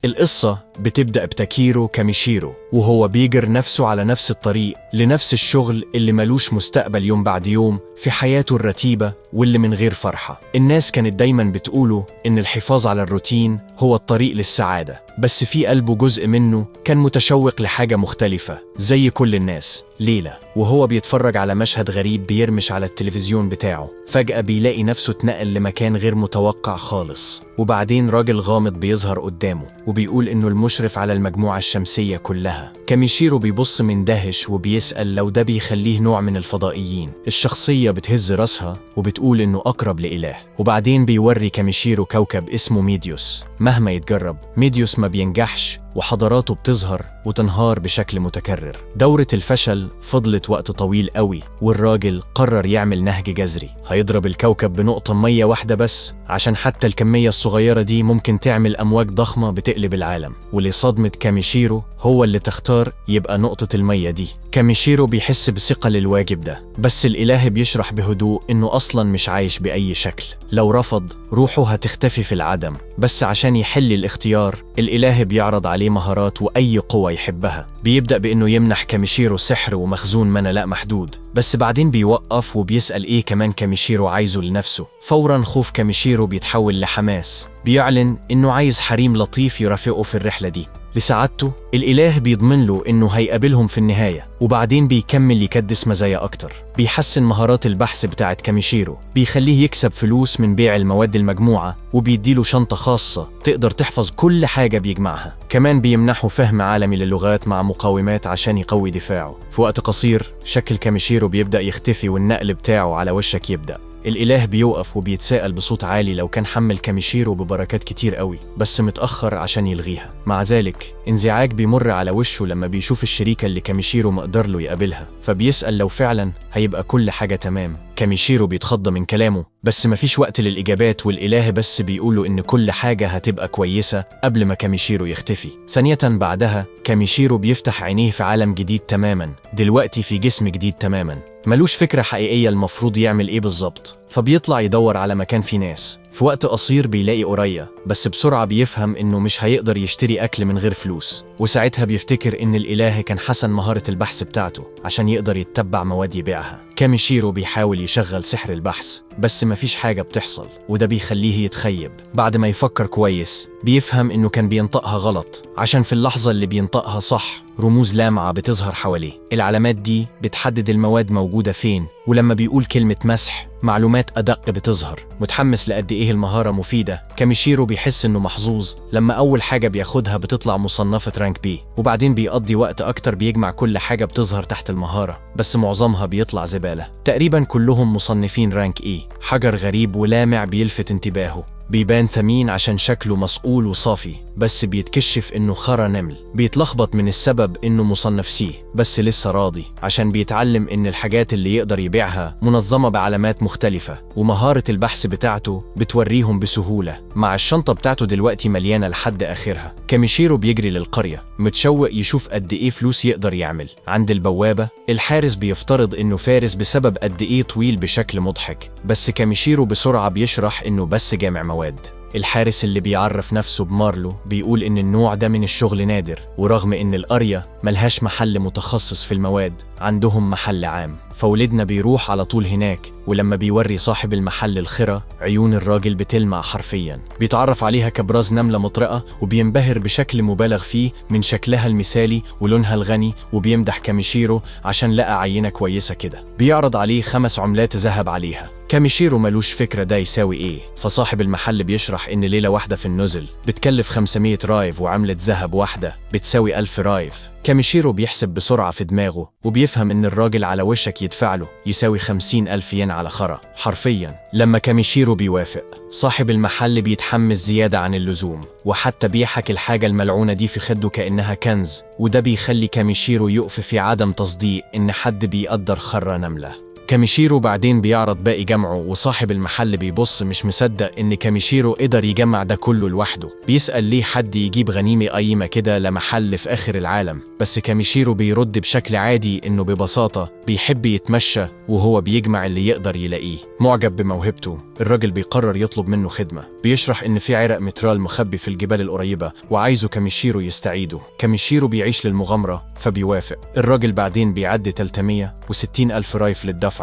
القصة بتبدأ بتاكيرو كاميشيرو وهو بيجر نفسه على نفس الطريق لنفس الشغل اللي ملوش مستقبل يوم بعد يوم في حياته الرتيبة واللي من غير فرحة. الناس كانت دايما بتقوله إن الحفاظ على الروتين هو الطريق للسعادة، بس في قلبه جزء منه كان متشوق لحاجة مختلفة زي كل الناس. ليلة وهو بيتفرج على مشهد غريب بيرمش على التلفزيون بتاعه، فجأة بيلاقي نفسه اتنقل لمكان غير متوقع خالص، وبعدين راجل غامض بيظهر قدامه وبيقول إنه المشرف على المجموعة الشمسية كلها. كاميشيرو بيبص مندهش وبيسأل لو ده بيخليه نوع من الفضائيين. الشخصية بتهز راسها وبتقول إنه أقرب لإله، وبعدين بيوري كاميشيرو كوكب اسمه ميديوس. مهما يتجرب ميديوس ما بينجحش، وحضاراته بتظهر وتنهار بشكل متكرر. دورة الفشل فضلت وقت طويل قوي، والراجل قرر يعمل نهج جذري هيضرب الكوكب بنقطة مية واحدة بس، عشان حتى الكمية الصغيرة دي ممكن تعمل أمواج ضخمة بتقلب العالم. ولصدمة كاميشيرو هو اللي تختار يبقى نقطة المية دي. كاميشيرو بيحس بثقة للواجب ده، بس الإله بيشرح بهدوء إنه أصلاً مش عايش بأي شكل، لو رفض روحه هتختفي في العدم. بس عشان يحل الاختيار الإله بيعرض عليه مهارات وأي قوة يحبها. بيبدأ بإنه يمنح كاميشيرو سحر ومخزون منا لا محدود، بس بعدين بيوقف وبيسأل إيه كمان كاميشيرو عايزه لنفسه. فوراً خوف كاميشيرو بيتحول لحماس، بيعلن إنه عايز حريم لطيف يرافقه في الرحلة دي. لسعادته الإله بيضمن له إنه هيقابلهم في النهاية، وبعدين بيكمل يكدس مزايا أكتر. بيحسن مهارات البحث بتاعت كاميشيرو، بيخليه يكسب فلوس من بيع المواد المجموعة، وبيديله شنطة خاصة تقدر تحفظ كل حاجة بيجمعها. كمان بيمنحه فهم عالمي للغات مع مقاومات عشان يقوي دفاعه. في وقت قصير شكل كاميشيرو بيبدأ يختفي والنقل بتاعه على وشك يبدأ. الإله بيوقف وبيتساءل بصوت عالي لو كان حمل كاميشيرو ببركات كتير قوي، بس متأخر عشان يلغيها. مع ذلك انزعاج بيمر على وشه لما بيشوف الشريكة اللي كاميشيرو مقدر له يقابلها، فبيسأل لو فعلا هيبقى كل حاجة تمام. كاميشيرو بيتخض من كلامه، بس مفيش وقت للإجابات، والإله بس بيقوله إن كل حاجة هتبقى كويسة قبل ما كاميشيرو يختفي. ثانية بعدها كاميشيرو بيفتح عينيه في عالم جديد تماما، دلوقتي في جسم جديد تماما، ملوش فكرة حقيقية المفروض يعمل إيه بالظبط، فبيطلع يدور على مكان فيه ناس. في وقت قصير بيلاقي أوريا، بس بسرعة بيفهم إنه مش هيقدر يشتري أكل من غير فلوس، وساعتها بيفتكر إن الإله كان حسن مهارة البحث بتاعته عشان يقدر يتبع مواد يبيعها. كاميشيرو بيحاول يشغل سحر البحث، بس مفيش حاجة بتحصل، وده بيخليه يتخيب. بعد ما يفكر كويس بيفهم إنه كان بينطقها غلط، عشان في اللحظة اللي بينطقها صح رموز لامعة بتظهر حواليه. العلامات دي بتحدد المواد موجودة فين، ولما بيقول كلمة مسح معلومات أدق بتظهر. متحمس لقد إيه المهارة مفيدة، كاميشيرو بيحس إنه محظوظ لما أول حاجة بياخدها بتطلع مصنفة رانك بي، وبعدين بيقضي وقت أكتر بيجمع كل حاجة بتظهر تحت المهارة، بس معظمها بيطلع زبالة. تقريبا كلهم مصنفين رانك إي. حجر غريب ولامع بيلفت انتباهه، بيبان ثمين عشان شكله مصقول وصافي، بس بيتكشف إنه خرا نمل. بيتلخبط من السبب إنه مصنف سي، بس لسه راضي عشان بيتعلم إن الحاجات اللي يقدر يبيعها منظمة بعلامات مختلفة، ومهارة البحث بتاعته بتوريهم بسهولة. مع الشنطة بتاعته دلوقتي مليانة لحد آخرها، كاميشيرو بيجري للقرية متشوق يشوف قد إيه فلوس يقدر يعمل. عند البوابة الحارس بيفترض إنه فارس بسبب قد إيه طويل بشكل مضحك، بس كاميشيرو بسرعة بيشرح إنه بس جامع مواد. الحارس اللي بيعرف نفسه بمارلو بيقول إن النوع ده من الشغل نادر، ورغم إن القرية ملهاش محل متخصص في المواد عندهم محل عام، فولدنا بيروح على طول هناك. ولما بيوري صاحب المحل الخرة عيون الراجل بتلمع حرفيا، بيتعرف عليها كبراز نملة مطرقة، وبينبهر بشكل مبالغ فيه من شكلها المثالي ولونها الغني، وبيمدح كاميشيرو عشان لقى عينة كويسة كده. بيعرض عليه 5 عملات ذهب عليها. كاميشيرو ملوش فكرة ده يساوي ايه، فصاحب المحل بيشرح ان ليلة واحدة في النزل بتكلف 500 رايف، وعملة ذهب واحدة بتساوي 1000 رايف. كاميشيرو بيحسب بسرعة في دماغه، وبيفهم ان الراجل على وشك يدفع له يساوي 50,000 ين على خرا حرفيا. لما كاميشيرو بيوافق صاحب المحل بيتحمس زيادة عن اللزوم، وحتى بيحك الحاجة الملعونة دي في خده كأنها كنز، وده بيخلي كاميشيرو يقف في عدم تصديق ان حد بيقدر خرا نملة. كاميشيرو بعدين بيعرض باقي جمعه، وصاحب المحل بيبص مش مصدق إن كاميشيرو قدر يجمع ده كله لوحده. بيسأل ليه حد يجيب غنيمة قيمة كده لمحل في آخر العالم، بس كاميشيرو بيرد بشكل عادي إنه ببساطة بيحب يتمشى وهو بيجمع اللي يقدر يلاقيه. معجب بموهبته، الراجل بيقرر يطلب منه خدمة. بيشرح إن في عرق مترال مخبي في الجبال القريبة وعايزه كاميشيرو يستعيده. كاميشيرو بيعيش للمغامرة فبيوافق. الراجل بعدين بيعدي 360 ألف رايف للدفعة.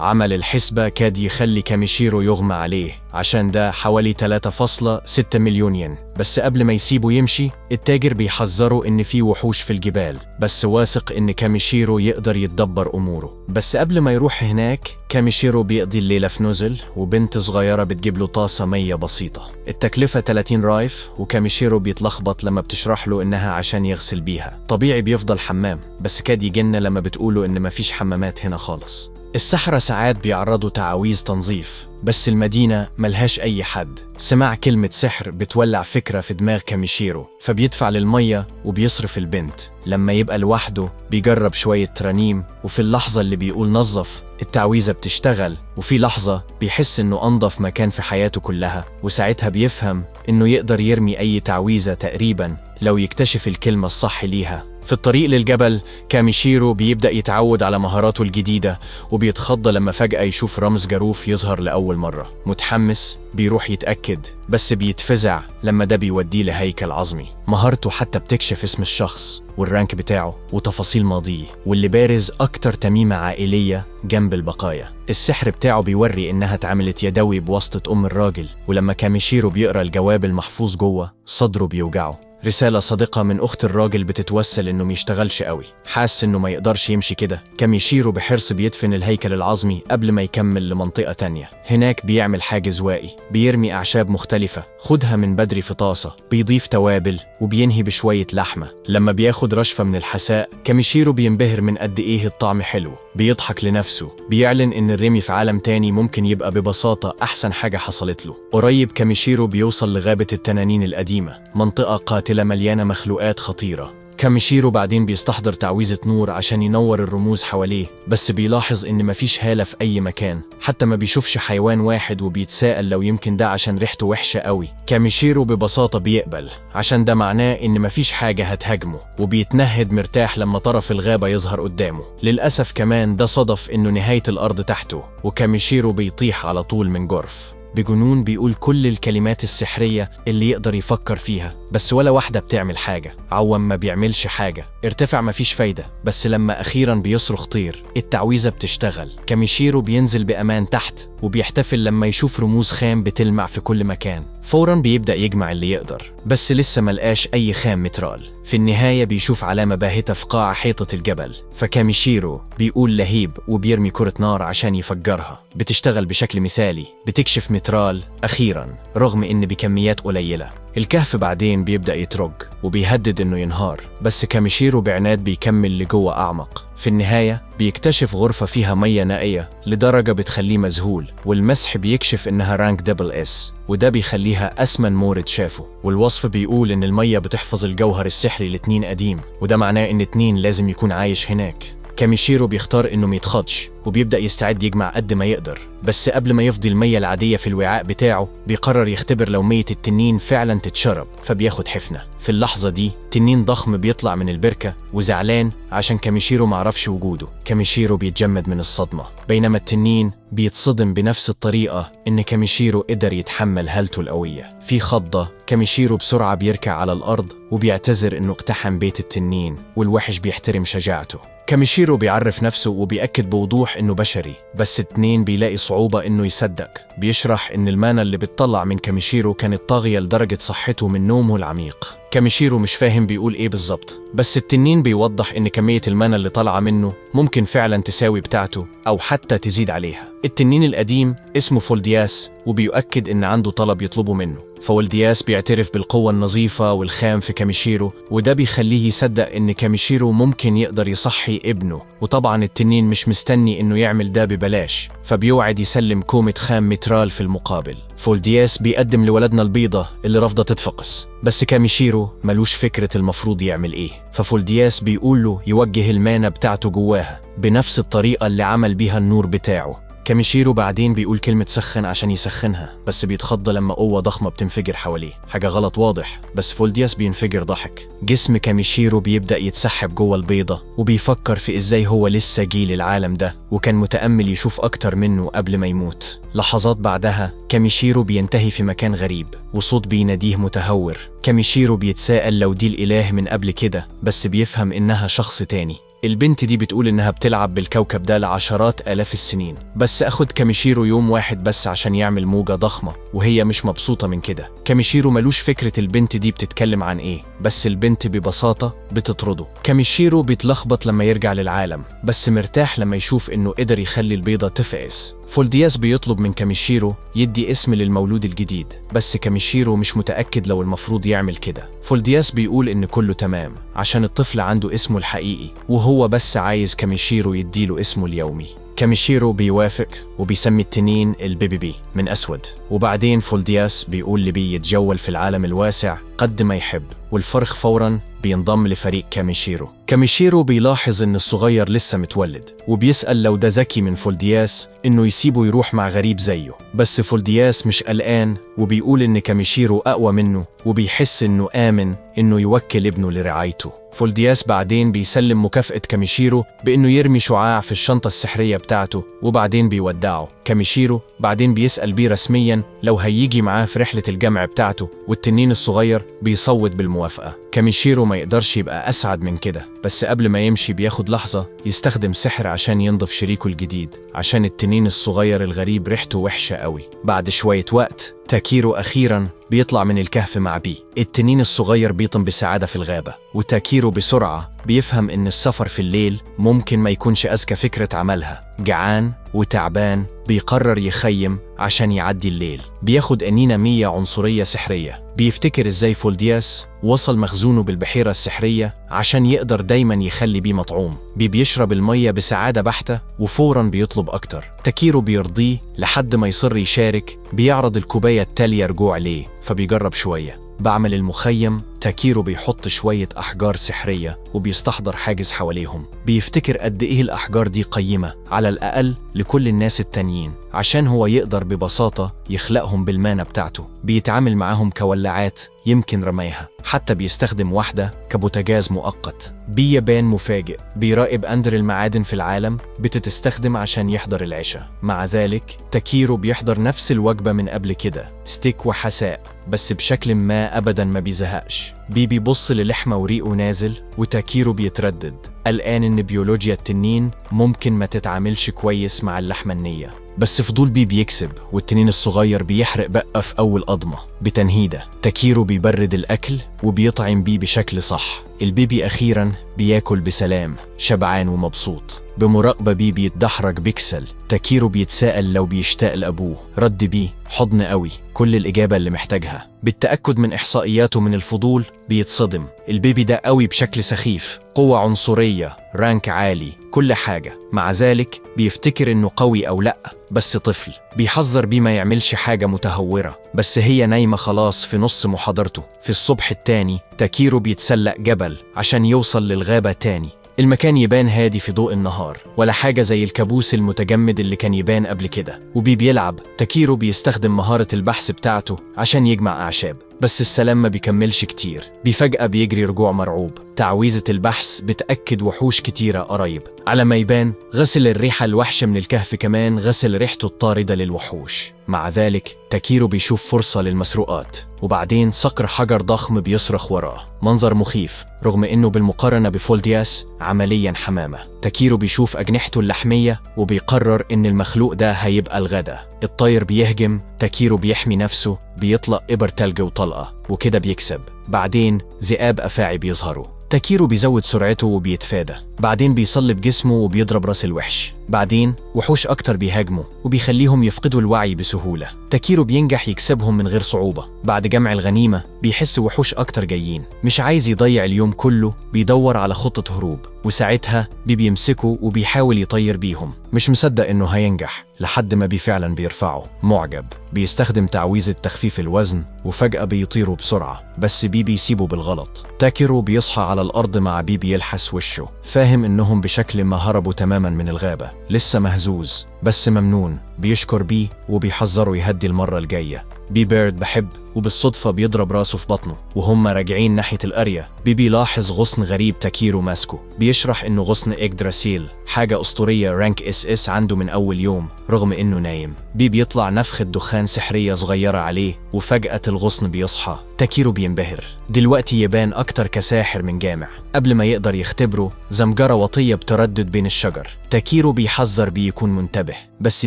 عمل الحسبة كاد يخلي كاميشيرو يغمى عليه، عشان ده حوالي 3.6 مليون ين. بس قبل ما يسيبه يمشي، التاجر بيحذره إن في وحوش في الجبال، بس واثق إن كاميشيرو يقدر يتدبر أموره. بس قبل ما يروح هناك، كاميشيرو بيقضي الليلة في نزل، وبنت صغيرة بتجيب له طاسة مية بسيطة. التكلفة 30 رايف، وكاميشيرو بيتلخبط لما بتشرح له إنها عشان يغسل بيها. طبيعي بيفضل حمام، بس كاد يجن لما بتقوله إن مفيش حمامات هنا خالص. السحرة ساعات بيعرضوا تعاويذ تنظيف، بس المدينة ملهاش أي حد. سمع كلمة سحر بتولع فكرة في دماغ كاميشيرو، فبيدفع للمية وبيصرف البنت. لما يبقى لوحده بيجرب شوية ترانيم، وفي اللحظة اللي بيقول نظف التعويذة بتشتغل، وفي لحظة بيحس إنه أنظف مكان في حياته كلها، وساعتها بيفهم إنه يقدر يرمي أي تعويذة تقريبا لو يكتشف الكلمة الصح ليها. في الطريق للجبل، كاميشيرو بيبدأ يتعود على مهاراته الجديدة، وبيتخض لما فجأة يشوف رمز جاروف يظهر لأول مرة. متحمس بيروح يتأكد، بس بيتفزع لما ده بيوديه لهيكل عظمي. مهارته حتى بتكشف اسم الشخص والرانك بتاعه وتفاصيل ماضيه، واللي بارز أكتر تميمة عائلية جنب البقايا. السحر بتاعه بيوري إنها اتعملت يدوي بواسطة أم الراجل، ولما كاميشيرو بيقرأ الجواب المحفوظ جوه، صدره بيوجعه. رسالة صادقة من أخت الراجل بتتوسل إنه ميشتغلش قوي. حاس إنه ما يقدرش يمشي كده، كاميشيرو بحرص بيدفن الهيكل العظمي قبل ما يكمل لمنطقة تانية. هناك بيعمل حاجز وائي، بيرمي أعشاب مختلفة خدها من بدري في طاسة، بيضيف توابل، وبينهي بشوية لحمة. لما بياخد رشفة من الحساء، كاميشيرو بينبهر من قد إيه الطعم حلو. بيضحك لنفسه، بيعلن إن الرمي في عالم تاني ممكن يبقى ببساطة أحسن حاجة حصلت له. قريب كاميشيرو بيوصل لغابة التنانين القديمة، منطقة قاتلة مليانة مخلوقات خطيرة. كاميشيرو بعدين بيستحضر تعويذة نور عشان ينور الرموز حواليه، بس بيلاحظ إن مفيش هالة في أي مكان، حتى ما بيشوفش حيوان واحد، وبيتساءل لو يمكن ده عشان ريحته وحشة قوي. كاميشيرو ببساطة بيقبل، عشان ده معناه إن مفيش حاجة هتهاجمه، وبيتنهد مرتاح لما طرف الغابة يظهر قدامه. للأسف كمان ده صدف إنه نهاية الأرض تحته، وكاميشيرو بيطيح على طول من جرف. بجنون بيقول كل الكلمات السحرية اللي يقدر يفكر فيها، بس ولا واحدة بتعمل حاجة. عوام ما بيعملش حاجة، ارتفع مفيش فايدة. بس لما أخيرا بيصرخ طير، التعويذة بتشتغل. كاميشيرو بينزل بأمان تحت، وبيحتفل لما يشوف رموز خام بتلمع في كل مكان. فورا بيبدأ يجمع اللي يقدر، بس لسه ملقاش أي خام مترال. في النهاية بيشوف علامة باهتة في قاع حيطة الجبل، فكاميشيرو بيقول لهيب وبيرمي كرة نار عشان يفجرها. بتشتغل بشكل مثالي، بتكشف مترال أخيرا رغم إن بكميات قليلة. الكهف بعدين بيبدأ يترج وبيهدد إنه ينهار، بس كاميشيرو بعناد بيكمل لجوه أعمق. في النهاية بيكتشف غرفة فيها مية نائية لدرجة بتخليه مذهول، والمسح بيكشف إنها رانك دبل اس، وده بيخليها أسمن مورد شافه. والوصف بيقول إن المية بتحفظ الجوهر السحري ل2 قديم، وده معناه إن 2 لازم يكون عايش هناك. كاميشيرو بيختار إنه ميتخدش، وبيبدأ يستعد يجمع قد ما يقدر. بس قبل ما يفضي المية العادية في الوعاء بتاعه، بيقرر يختبر لو مية التنين فعلا تتشرب، فبياخد حفنة. في اللحظة دي تنين ضخم بيطلع من البركة وزعلان عشان كاميشيرو معرفش وجوده. كاميشيرو بيتجمد من الصدمة، بينما التنين بيتصدم بنفس الطريقة إن كاميشيرو قدر يتحمل هالته القوية. في خضة، كاميشيرو بسرعة بيركع على الأرض وبيعتذر إنه اقتحم بيت التنين، والوحش بيحترم شجاعته. كاميشيرو بيعرف نفسه وبيأكد بوضوح إنه بشري، بس التنين بيلاقي صعوبة إنه يصدق. بيشرح إن المانا اللي بتطلع من كاميشيرو كانت طاغية لدرجة صحته من نومه العميق. كاميشيرو مش فاهم بيقول إيه بالظبط، بس التنين بيوضح إن كمية المانا اللي طالعة منه ممكن فعلا تساوي بتاعته أو حتى تزيد عليها. التنين القديم اسمه فولدياس وبيؤكد إن عنده طلب يطلبه منه، فولدياس بيعترف بالقوة النظيفة والخام في كاميشيرو، وده بيخليه يصدق إن كاميشيرو ممكن يقدر يصحي ابنه. وطبعا التنين مش مستني إنه يعمل ده ببلاش، فبيوعد يسلم كومة خام مترال في المقابل. فولدياس بيقدم لولدنا البيضة اللي رافضة تتفقس، بس كاميشيرو ملوش فكرة المفروض يعمل إيه، ففولدياس بيقول له يوجه المانة بتاعته جواها بنفس الطريقة اللي عمل بيها النور بتاعه. كاميشيرو بعدين بيقول كلمة سخن عشان يسخنها، بس بيتخض لما قوة ضخمة بتنفجر حواليه، حاجة غلط واضح، بس فولدياس بينفجر ضحك. جسم كاميشيرو بيبدأ يتسحب جوه البيضة، وبيفكر في إزاي هو لسه جيل العالم ده وكان متأمل يشوف أكتر منه قبل ما يموت. لحظات بعدها كاميشيرو بينتهي في مكان غريب وصوت بيناديه متهور. كاميشيرو بيتساءل لو دي الإله من قبل كده، بس بيفهم إنها شخص تاني. البنت دي بتقول إنها بتلعب بالكوكب ده لعشرات آلاف السنين، بس أخد كاميشيرو يوم واحد بس عشان يعمل موجة ضخمة، وهي مش مبسوطة من كده. كاميشيرو ملوش فكرة البنت دي بتتكلم عن إيه، بس البنت ببساطة بتطرده. كاميشيرو بيتلخبط لما يرجع للعالم، بس مرتاح لما يشوف إنه قدر يخلي البيضة تفقس. فولدياس بيطلب من كاميشيرو يدي اسم للمولود الجديد، بس كاميشيرو مش متأكد لو المفروض يعمل كده. فولدياس بيقول إن كله تمام عشان الطفل عنده اسمه الحقيقي، وهو بس عايز كاميشيرو يديله اسمه اليومي. كاميشيرو بيوافق وبيسمي التنين البيبي من أسود، وبعدين فولدياس بيقول لبي يتجول في العالم الواسع قد ما يحب، والفرخ فوراً بينضم لفريق كاميشيرو. كاميشيرو بيلاحظ إن الصغير لسه متولد، وبيسأل لو ده ذكي من فولدياس إنه يسيبه يروح مع غريب زيه، بس فولدياس مش قلقان وبيقول إن كاميشيرو أقوى منه، وبيحس إنه آمن إنه يوكل ابنه لرعايته. فولدياس بعدين بيسلم مكافأة كاميشيرو بإنه يرمي شعاع في الشنطة السحرية بتاعته، وبعدين بيودعه. كاميشيرو بعدين بيسأل بيه رسمياً لو هيجي معاه في رحلة الجمع بتاعته، والتنين الصغير بيصوت بالموافقة. كاميشيرو ما يقدرش يبقى أسعد من كده، بس قبل ما يمشي بياخد لحظة يستخدم سحر عشان ينضف شريكه الجديد، عشان التنين الصغير الغريب ريحته وحشة قوي. بعد شوية وقت تاكيرو أخيراً بيطلع من الكهف مع بي. التنين الصغير بيطم بسعادة في الغابة، وتاكيرو بسرعة بيفهم إن السفر في الليل ممكن ما يكونش أذكى فكرة عملها. جعان وتعبان بيقرر يخيم عشان يعدي الليل. بياخد أنينة 100 عنصرية سحرية. بيفتكر إزاي فولدياس وصل مخزونه بالبحيرة السحرية عشان يقدر دايما يخلي بيه مطعوم. بيشرب المية بسعادة بحتة وفورا بيطلب أكتر. تاكيرو بيرضيه لحد ما يصر يشارك. بيعرض الكوباية التالية رجوع ليه، فبيجرب شوية. بعمل المخيم تاكيرو بيحط شوية أحجار سحرية وبيستحضر حاجز حواليهم. بيفتكر قد إيه الأحجار دي قيمة على الأقل لكل الناس التانيين، عشان هو يقدر ببساطة يخلقهم بالمانة بتاعته. بيتعامل معاهم كولعات يمكن رميها، حتى بيستخدم واحدة كبوتاجاز مؤقت. بيبان مفاجئ. بيراقب أندر المعادن في العالم بتستخدم عشان يحضر العشاء. مع ذلك تاكيرو بيحضر نفس الوجبة من قبل كده، ستيك وحساء، بس بشكل ما أبدا ما بيزهقش. بيبص للحمة وريقه نازل، وتاكيرو بيتردد قلقان إن بيولوجيا التنين ممكن ما تتعاملش كويس مع اللحمة النية. بس فضول بيكسب، والتنين الصغير بيحرق بقى في أول قضمة بتنهيدة. تاكيرو بيبرد الأكل وبيطعم بيه بشكل صح. البيبي أخيراً بياكل بسلام، شبعان ومبسوط. بمراقبة بيتدحرج بيكسل. تاكيرو بيتساءل لو بيشتاق لأبوه. رد بيه حضن قوي، كل الإجابة اللي محتاجها. بالتأكد من إحصائياته من الفضول بيتصدم. البيبي ده قوي بشكل سخيف، قوة عنصرية، رانك عالي، كل حاجة. مع ذلك بيفتكر إنه قوي أو لأ، بس طفل. بيحذر بيه ما يعملش حاجة متهورة، بس هي نايمة خلاص في نص محاضرته. في الصبح التاني تاكيرو بيتسلق جبل عشان يوصل للغابة تاني. المكان يبان هادي في ضوء النهار، ولا حاجة زي الكابوس المتجمد اللي كان يبان قبل كده. بيلعب. تاكيرو بيستخدم مهارة البحث بتاعته عشان يجمع أعشاب، بس السلام ما بيكملش كتير. فجأة بيجري رجوع مرعوب. تعويذة البحث بتأكد وحوش كتيرة قريب. على ما يبان غسل الريحة الوحشة من الكهف كمان غسل ريحته الطاردة للوحوش. مع ذلك تاكيرو بيشوف فرصة للمسروقات، وبعدين صقر حجر ضخم بيصرخ وراه. منظر مخيف رغم انه بالمقارنة بفولدياس عمليا حمامة. تاكيرو بيشوف أجنحته اللحمية وبيقرر ان المخلوق ده هيبقى الغدا. الطير بيهجم. تاكيرو بيحمي نفسه، بيطلق إبر تلج وطلقة، وكده بيكسب. بعدين ذئاب أفاعي بيظهروا. تاكيرو بيزود سرعته وبيتفادى، بعدين بيصلب جسمه وبيضرب راس الوحش. بعدين وحوش أكتر بيهاجموا وبيخليهم يفقدوا الوعي بسهولة. تاكيرو بينجح يكسبهم من غير صعوبة. بعد جمع الغنيمة بيحس وحوش أكتر جايين، مش عايز يضيع اليوم كله، بيدور على خطة هروب. وساعتها بيمسكه وبيحاول يطير بيهم، مش مصدق إنه هينجح، لحد ما فعلا بيرفعه. معجب بيستخدم تعويذة تخفيف الوزن وفجأة بيطيروا بسرعة، بس بيسيبه بالغلط. تاكيرو بيصحى على الأرض مع يلحس وشه، فاهم إنهم بشكل ما هربوا تماما من الغابة. لسه مهزوز بس ممنون. بيشكر وبيحذره يهدي المرة الجاية. بيرد بحب، وبالصدفة بيضرب راسه في بطنه وهم راجعين ناحية القرية. بيلاحظ غصن غريب تاكيرو ماسكه، بيشرح إنه غصن إيجدراسيل، حاجة أسطورية رانك اس عنده من أول يوم رغم إنه نايم. بيطلع نفخة دخان سحرية صغيرة عليه، وفجأة الغصن بيصحى. تاكيرو بينبهر، دلوقتي يبان أكتر كساحر من جامع. قبل ما يقدر يختبره، زمجرة وطية بتردد بين الشجر. تاكيرو بيحذر يكون منتبه، بس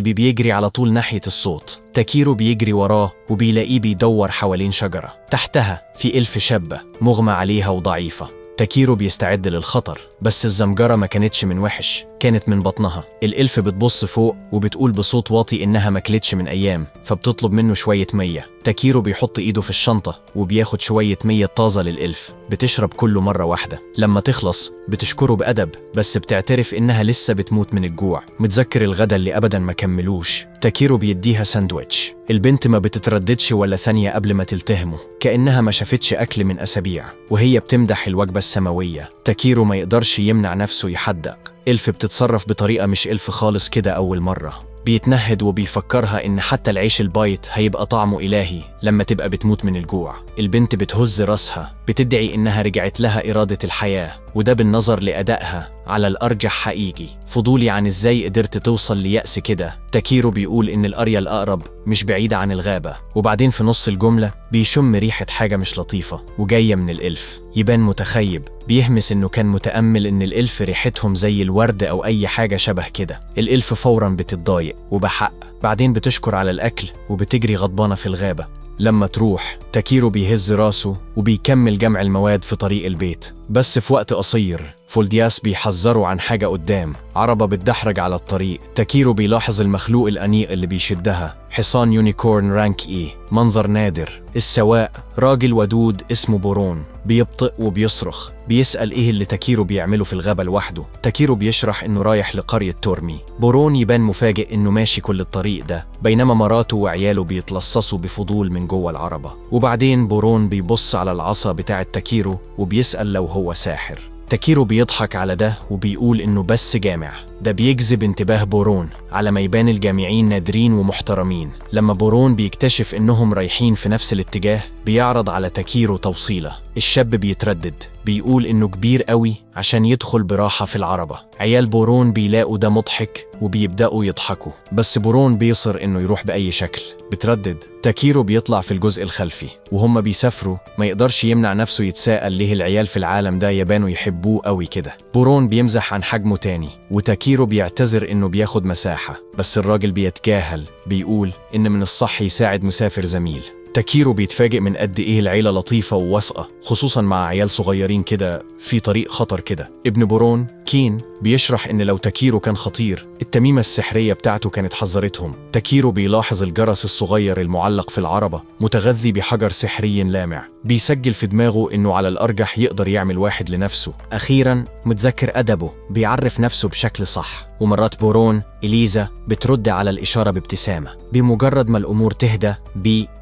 بيجري على طول ناحية الصوت. تاكيرو بيجري وراه وبيلاقيه بيدور حوالين شجرة، تحتها في إلف شابة مغمى عليها وضعيفة. تاكيرو بيستعد للخطر، بس الزمجرة ما كانتش من وحش، كانت من بطنها. الإلف بتبص فوق وبتقول بصوت واطي إنها ماكلتش من أيام، فبتطلب منه شوية مية. تاكيرو بيحط إيده في الشنطة وبياخد شوية مية طازة للإلف، بتشرب كله مرة واحدة. لما تخلص بتشكره بأدب، بس بتعترف إنها لسه بتموت من الجوع. متذكر الغدا اللي أبدا ما كملوش. تاكيرو بيديها ساندويتش. البنت ما بتترددش ولا ثانية قبل ما تلتهمه، كأنها ما شافتش أكل من أسابيع، وهي بتمدح الوجبة السماوية. تاكيرو ما يقدرش يمنع نفسه يحدق. إلف بتتصرف بطريقة مش إلف خالص كده أول مرة. بيتنهد وبيفكرها إن حتى العيش البايت هيبقى طعمه إلهي لما تبقى بتموت من الجوع. البنت بتهز راسها، بتدعي إنها رجعت لها إرادة الحياة، وده بالنظر لأدائها على الأرجح حقيقي. فضولي عن إزاي قدرت توصل ليأس كده. تاكيرو بيقول إن القرية الأقرب مش بعيدة عن الغابة، وبعدين في نص الجملة بيشم ريحة حاجة مش لطيفة وجاية من الإلف. يبان متخيب، بيهمس إنه كان متأمل إن الإلف ريحتهم زي الورد أو أي حاجة شبه كده. الإلف فوراً بتتضايق وبحق، بعدين بتشكر على الأكل وبتجري غضبانة في الغابة. لما تروح، تاكيرو بيهز راسه وبيكمل جمع المواد في طريق البيت. بس في وقت قصير فولدياس بيحذره عن حاجة قدام، عربة بتدحرج على الطريق. تاكيرو بيلاحظ المخلوق الأنيق اللي بيشدها، حصان يونيكورن رانك إيه، منظر نادر. السواق راجل ودود اسمه بورون، بيبطئ وبيصرخ. بيسأل إيه اللي تاكيرو بيعمله في الغابة لوحده. تاكيرو بيشرح إنه رايح لقرية تورمي. بورون يبان مفاجئ إنه ماشي كل الطريق ده، بينما مراته وعياله بيتلصصوا بفضول من جوه العربة. وبعدين بورون بيبص على العصا بتاعة تاكيرو وبيسأل لو هو ساحر. تاكيرو بيضحك على ده وبيقول إنه بس جامع. ده بيجذب انتباه بورون، على ما يبان الجامعين نادرين ومحترمين. لما بورون بيكتشف إنهم رايحين في نفس الاتجاه، بيعرض على تاكيرو توصيله. الشاب بيتردد، بيقول إنه كبير قوي عشان يدخل براحة في العربة. عيال بورون بيلاقوا ده مضحك وبيبدأوا يضحكوا، بس بورون بيصر إنه يروح بأي شكل. بتردد. تاكيرو بيطلع في الجزء الخلفي، وهم بيسافروا ما يقدرش يمنع نفسه يتساءل ليه العيال في العالم ده يبانوا يحبوه قوي كده. بورون بيمزح عن حجمه تاني، وتاكيرو بيعتذر إنه بياخد مساحة، بس الراجل بيتجاهل، بيقول إن من الصح يساعد مسافر زميل. تاكيرو بيتفاجئ من قد إيه العيلة لطيفة وواثقة، خصوصاً مع عيال صغيرين كده في طريق خطر كده. ابن بورون كين بيشرح إن لو تاكيرو كان خطير، التميمة السحرية بتاعته كانت حذرتهم. تاكيرو بيلاحظ الجرس الصغير المعلق في العربة متغذي بحجر سحري لامع، بيسجل في دماغه إنه على الأرجح يقدر يعمل واحد لنفسه. أخيراً متذكر أدبه، بيعرف نفسه بشكل صح. ومرات بورون إليزا بترد على الإشارة بابتسامة. بمجرد ما الأمور تهدى،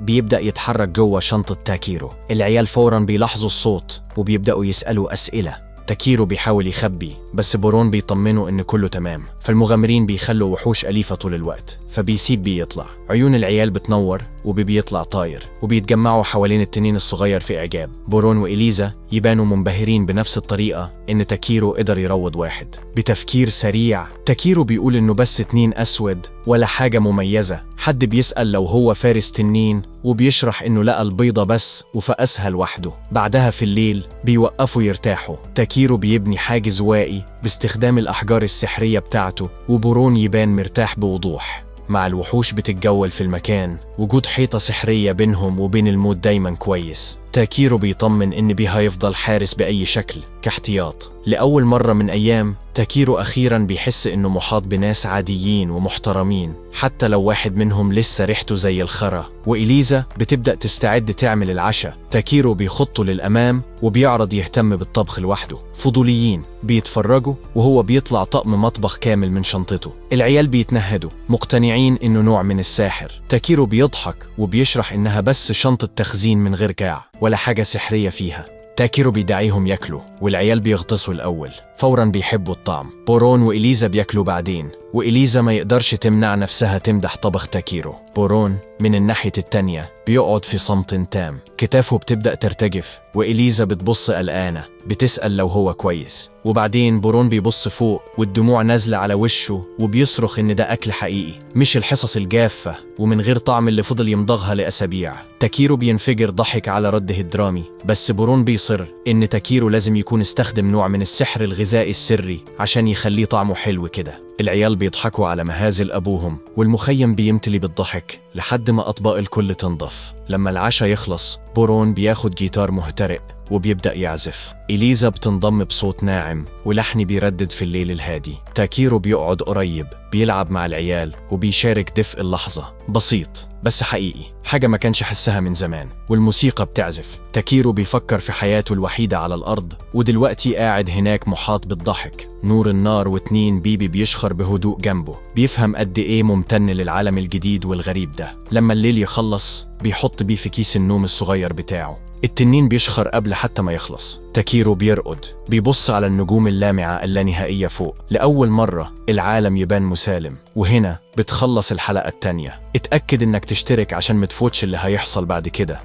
بيبدأ يتحرك جوه شنطة تاكيرو. العيال فوراً بيلاحظوا الصوت وبيبدأوا يسألوا أسئلة. تاكيرو بيحاول يخبي، بس بورون بيطمنه إن كله تمام. فالمغامرين بيخلوا وحوش أليفة طول الوقت، فبيسيب يطلع. عيون العيال بتنور وبيطلع طاير، وبيتجمعوا حوالين التنين الصغير في إعجاب. بورون وإليزا يبانوا منبهرين بنفس الطريقة إن تاكيرو قدر يروض واحد. بتفكير سريع، تاكيرو بيقول إنه بس تنين أسود ولا حاجة مميزة. حد بيسأل لو هو فارس تنين، وبيشرح إنه لقى البيضة بس وفقسها لوحده. بعدها في الليل بيوقفوا يرتاحوا. تاكيرو بيبني حاجز واقي باستخدام الأحجار السحرية بتاعته، وبورون يبان مرتاح بوضوح. مع الوحوش بتتجول في المكان، وجود حيطة سحرية بينهم وبين الموت دايما كويس. تاكيرو بيطمن إن بيه هيفضل حارس بأي شكل كاحتياط. لأول مرة من أيام تاكيرو أخيراً بيحس إنه محاط بناس عاديين ومحترمين، حتى لو واحد منهم لسه ريحته زي الخرا. وإليزا بتبدأ تستعد تعمل العشاء. تاكيرو بيخطه للأمام وبيعرض يهتم بالطبخ لوحده. فضوليين بيتفرجوا وهو بيطلع طقم مطبخ كامل من شنطته. العيال بيتنهدوا مقتنعين إنه نوع من الساحر. تاكيرو بيضحك وبيشرح إنها بس شنطة تخزين من غير كاع، ولا حاجة سحرية فيها. تاكيرو بيدعيهم ياكلوا والعيال بيغطسوا الأول، فوراً بيحبوا الطعم. بورون وإليزا بياكلوا بعدين، وإليزا ما يقدرش تمنع نفسها تمدح طبخ تاكيرو. بورون من الناحية التانية بيقعد في صمت تام، كتافه بتبدأ ترتجف، وإليزا بتبص قلقانة بتسأل لو هو كويس. وبعدين بورون بيبص فوق والدموع نازلة على وشه وبيصرخ إن ده أكل حقيقي مش الحصص الجافة ومن غير طعم اللي فضل يمضغها لأسابيع. تاكيرو بينفجر ضحك على رده الدرامي، بس بورون بيصر إن تاكيرو لازم يكون استخدم نوع من السحر الغذائي السري عشان يخليه طعمه حلو كده. العيال بيضحكوا على مهازل أبوهم والمخيم بيمتلي بالضحك لحد ما أطباق الكل تنضف. لما العشاء يخلص بورون بياخد جيتار مهترئ وبيبدأ يعزف. إليزا بتنضم بصوت ناعم ولحن بيردد في الليل الهادي. تاكيرو بيقعد قريب بيلعب مع العيال وبيشارك دفء اللحظة. بسيط بس حقيقي، حاجة ما كانش حسها من زمان. والموسيقى بتعزف. تاكيرو بيفكر في حياته الوحيدة على الأرض، ودلوقتي قاعد هناك محاط بالضحك. نور النار واتنين بيبي بيشخر بهدوء جنبه. بيفهم قد إيه ممتن للعالم الجديد والغريب ده. لما الليل يخلص بيحط بيه في كيس النوم الصغير بتاعه. التنين بيشخر قبل حتى ما يخلص. تاكيرو بيرقد بيبص على النجوم اللامعة اللانهائية فوق. لأول مرة العالم يبان مسالم. وهنا بتخلص الحلقة التانية. اتأكد إنك تشترك عشان متفوتش اللي هيحصل بعد كده.